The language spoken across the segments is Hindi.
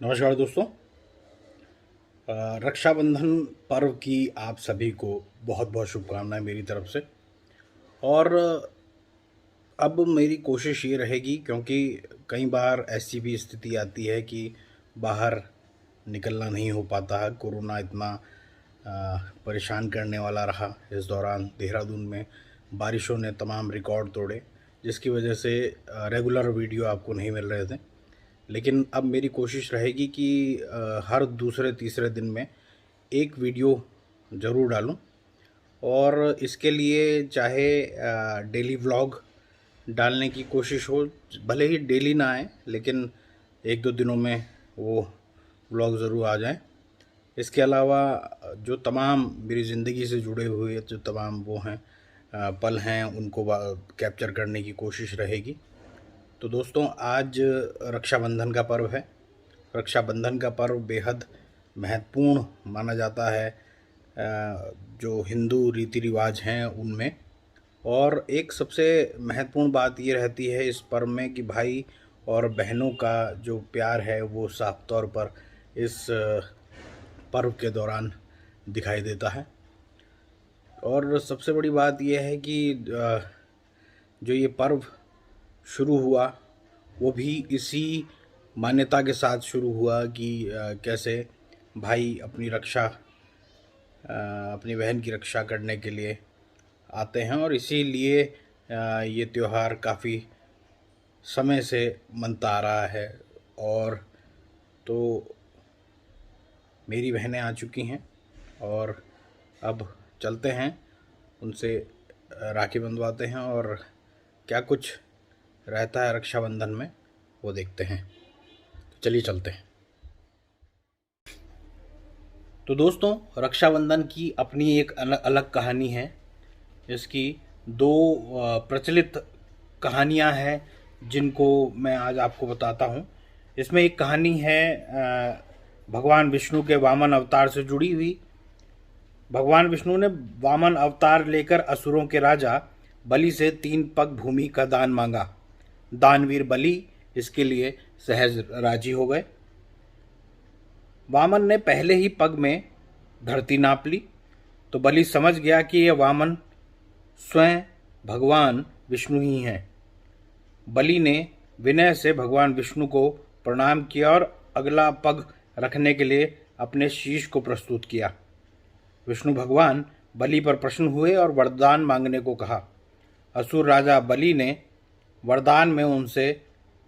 नमस्कार दोस्तों। रक्षाबंधन पर्व की आप सभी को बहुत बहुत शुभकामनाएं मेरी तरफ से। और अब मेरी कोशिश ये रहेगी, क्योंकि कई बार ऐसी भी स्थिति आती है कि बाहर निकलना नहीं हो पाता है। कोरोना इतना परेशान करने वाला रहा। इस दौरान देहरादून में बारिशों ने तमाम रिकॉर्ड तोड़े, जिसकी वजह से रेगुलर वीडियो आपको नहीं मिल रहे थे। लेकिन अब मेरी कोशिश रहेगी कि हर दूसरे तीसरे दिन में एक वीडियो ज़रूर डालूं। और इसके लिए चाहे डेली व्लॉग डालने की कोशिश हो, भले ही डेली ना आए लेकिन एक दो दिनों में वो व्लॉग ज़रूर आ जाएं। इसके अलावा जो तमाम मेरी ज़िंदगी से जुड़े हुए जो तमाम वो हैं पल हैं, उनको कैप्चर करने की कोशिश रहेगी। तो दोस्तों, आज रक्षाबंधन का पर्व है। रक्षाबंधन का पर्व बेहद महत्वपूर्ण माना जाता है जो हिंदू रीति रिवाज हैं उनमें। और एक सबसे महत्वपूर्ण बात ये रहती है इस पर्व में कि भाई और बहनों का जो प्यार है वो साफ तौर पर इस पर्व के दौरान दिखाई देता है। और सबसे बड़ी बात यह है कि जो ये पर्व शुरू हुआ वो भी इसी मान्यता के साथ शुरू हुआ कि कैसे भाई अपनी बहन की रक्षा करने के लिए आते हैं। और इसीलिए ये त्यौहार काफ़ी समय से मनता आ रहा है। और तो मेरी बहनें आ चुकी हैं और अब चलते हैं उनसे राखी बंधवाते हैं, और क्या कुछ रहता है रक्षाबंधन में वो देखते हैं। तो चलिए चलते हैं। तो दोस्तों, रक्षाबंधन की अपनी एक अलग कहानी है। इसकी दो प्रचलित कहानियां हैं जिनको मैं आज आपको बताता हूं। इसमें एक कहानी है भगवान विष्णु के वामन अवतार से जुड़ी हुई। भगवान विष्णु ने वामन अवतार लेकर असुरों के राजा बलि से 3 पग भूमि का दान मांगा। दानवीर बलि इसके लिए सहज राजी हो गए। वामन ने पहले ही पग में धरती नाप ली तो बलि समझ गया कि यह वामन स्वयं भगवान विष्णु ही हैं। बलि ने विनय से भगवान विष्णु को प्रणाम किया और अगला पग रखने के लिए अपने शीश को प्रस्तुत किया। विष्णु भगवान बलि पर प्रसन्न हुए और वरदान मांगने को कहा। असुर राजा बलि ने वरदान में उनसे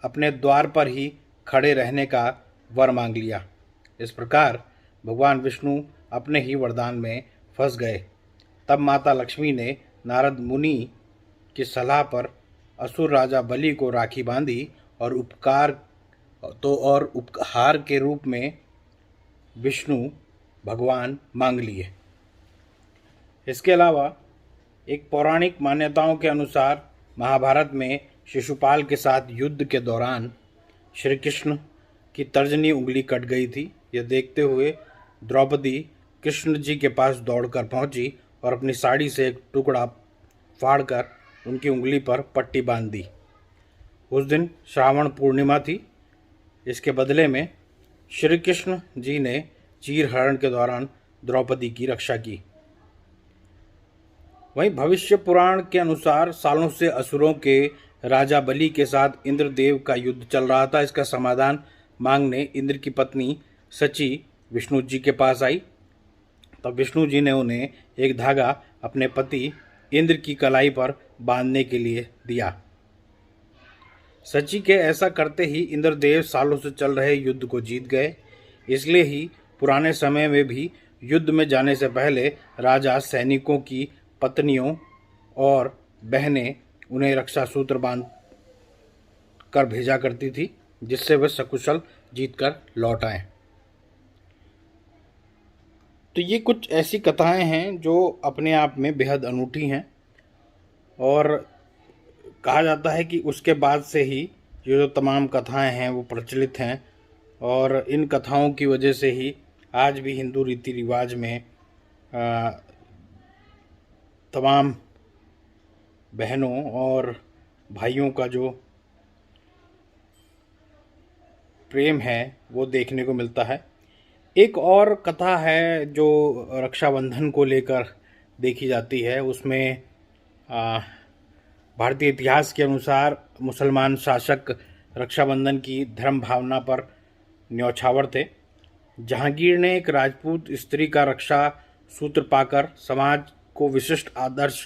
अपने द्वार पर ही खड़े रहने का वर मांग लिया। इस प्रकार भगवान विष्णु अपने ही वरदान में फंस गए। तब माता लक्ष्मी ने नारद मुनि की सलाह पर असुर राजा बलि को राखी बांधी और उपहार के रूप में विष्णु भगवान मांग लिए। इसके अलावा एक पौराणिक मान्यताओं के अनुसार महाभारत में शिशुपाल के साथ युद्ध के दौरान श्री कृष्ण की तर्जनी उंगली कट गई थी। यह देखते हुए द्रौपदी कृष्ण जी के पास दौड़कर पहुंची और अपनी साड़ी से एक टुकड़ा फाड़कर उनकी उंगली पर पट्टी बांध दी। उस दिन श्रावण पूर्णिमा थी। इसके बदले में श्री कृष्ण जी ने चीरहरण के दौरान द्रौपदी की रक्षा की। वहीं भविष्य पुराण के अनुसार सालों से असुरों के राजा बलि के साथ इंद्रदेव का युद्ध चल रहा था। इसका समाधान मांगने इंद्र की पत्नी सची विष्णु जी के पास आई। तब विष्णु जी ने उन्हें एक धागा अपने पति इंद्र की कलाई पर बांधने के लिए दिया। सची के ऐसा करते ही इंद्रदेव सालों से चल रहे युद्ध को जीत गए। इसलिए ही पुराने समय में भी युद्ध में जाने से पहले राजा सैनिकों की पत्नियों और बहनें उन्हें रक्षा सूत्र बांध कर भेजा करती थी, जिससे वे सकुशल जीतकर लौट आएं। तो ये कुछ ऐसी कथाएं हैं जो अपने आप में बेहद अनूठी हैं। और कहा जाता है कि उसके बाद से ही ये जो तमाम कथाएं हैं वो प्रचलित हैं। और इन कथाओं की वजह से ही आज भी हिंदू रीति रिवाज में तमाम बहनों और भाइयों का जो प्रेम है वो देखने को मिलता है। एक और कथा है जो रक्षाबंधन को लेकर देखी जाती है। उसमें आ, भारतीय इतिहास के अनुसार मुसलमान शासक रक्षाबंधन की धर्म भावना पर न्यौछावर थे। जहांगीर ने एक राजपूत स्त्री का रक्षा सूत्र पाकर समाज को विशिष्ट आदर्श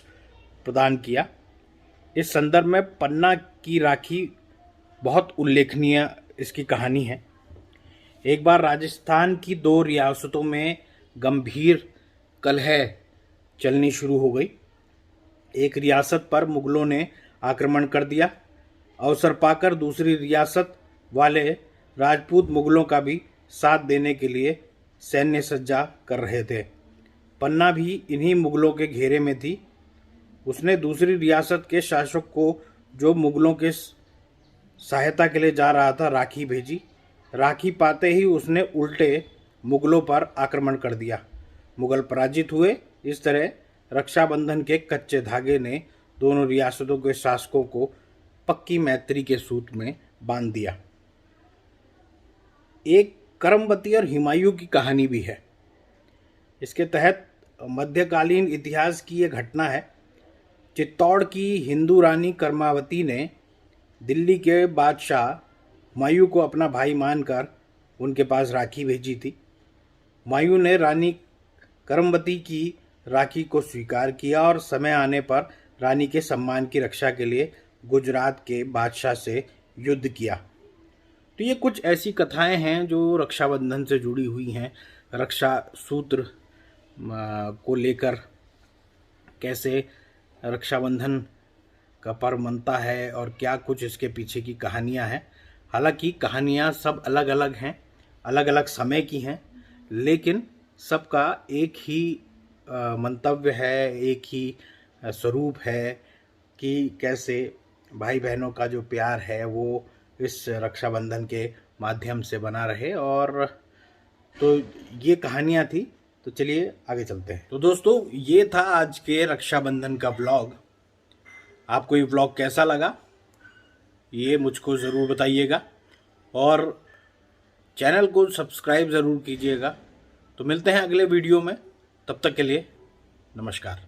प्रदान किया। इस संदर्भ में पन्ना की राखी बहुत उल्लेखनीय इसकी कहानी है। एक बार राजस्थान की दो रियासतों में गंभीर कलह चलनी शुरू हो गई। एक रियासत पर मुगलों ने आक्रमण कर दिया। अवसर पाकर दूसरी रियासत वाले राजपूत मुगलों का भी साथ देने के लिए सैन्य सज्जा कर रहे थे। पन्ना भी इन्हीं मुगलों के घेरे में थी। उसने दूसरी रियासत के शासक को, जो मुगलों के सहायता के लिए जा रहा था, राखी भेजी। राखी पाते ही उसने उल्टे मुगलों पर आक्रमण कर दिया। मुगल पराजित हुए। इस तरह रक्षाबंधन के कच्चे धागे ने दोनों रियासतों के शासकों को पक्की मैत्री के सूत्र में बांध दिया। एक करमबती और हुमायूं की कहानी भी है। इसके तहत मध्यकालीन इतिहास की यह घटना है। चित्तौड़ की हिंदू रानी करमावती ने दिल्ली के बादशाह हुमायूं को अपना भाई मानकर उनके पास राखी भेजी थी। हुमायूं ने रानी करमबती की राखी को स्वीकार किया और समय आने पर रानी के सम्मान की रक्षा के लिए गुजरात के बादशाह से युद्ध किया। तो ये कुछ ऐसी कथाएं हैं जो रक्षाबंधन से जुड़ी हुई हैं। रक्षा सूत्र को लेकर कैसे रक्षाबंधन का पर्व मनता है और क्या कुछ इसके पीछे की कहानियां हैं। हालांकि कहानियां सब अलग अलग हैं, अलग अलग समय की हैं, लेकिन सबका एक ही मंतव्य है, एक ही स्वरूप है कि कैसे भाई बहनों का जो प्यार है वो इस रक्षाबंधन के माध्यम से बना रहे। और तो ये कहानियाँ थी। तो चलिए आगे चलते हैं। तो दोस्तों, ये था आज के रक्षाबंधन का व्लॉग। आपको ये व्लॉग कैसा लगा ये मुझको ज़रूर बताइएगा और चैनल को सब्सक्राइब ज़रूर कीजिएगा। तो मिलते हैं अगले वीडियो में। तब तक के लिए नमस्कार।